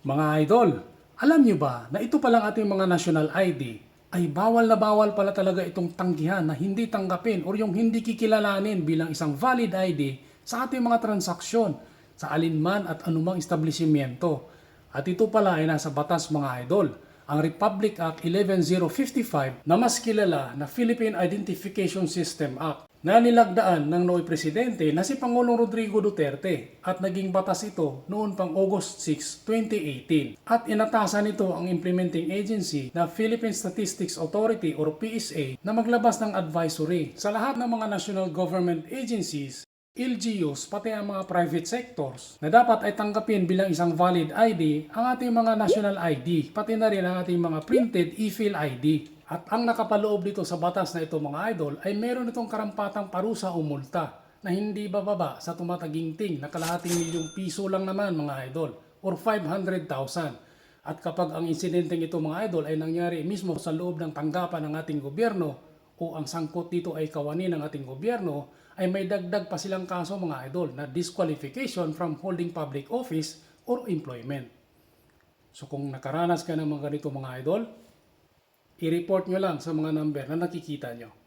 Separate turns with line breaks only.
Mga idol, alam niyo ba na ito palang ating mga national ID ay bawal na bawal pala talaga itong tanggihan na hindi tanggapin o yung hindi kikilalanin bilang isang valid ID sa ating mga transaksyon sa alinman at anumang establishmento. At ito pala ay nasa batas mga idol, ang Republic Act 11055 na mas kilala na Philippine Identification System Act na nilagdaan ng Noy Presidente na si Pangulong Rodrigo Duterte at naging batas ito noon pang August 6, 2018. At inatasan nito ang implementing agency na Philippine Statistics Authority or PSA na maglabas ng advisory sa lahat ng mga national government agencies, LGUs, pati ang mga private sectors na dapat ay tanggapin bilang isang valid ID ang ating mga national ID, pati na rin ang ating mga printed e-fill ID. At ang nakapaloob dito sa batas na ito mga idol ay meron itong karampatang parusa o multa na hindi bababa sa tumataginting na kalahating milyong piso lang naman mga idol or 500,000. At kapag ang insidenteng ito mga idol ay nangyari mismo sa loob ng tanggapan ng ating gobyerno o ang sangkot dito ay kawanin ng ating gobyerno, ay may dagdag pa silang kaso mga idol na disqualification from holding public office or employment. So kung nakaranas ka ng mga ganito mga idol, i-report nyo lang sa mga number na nakikita nyo.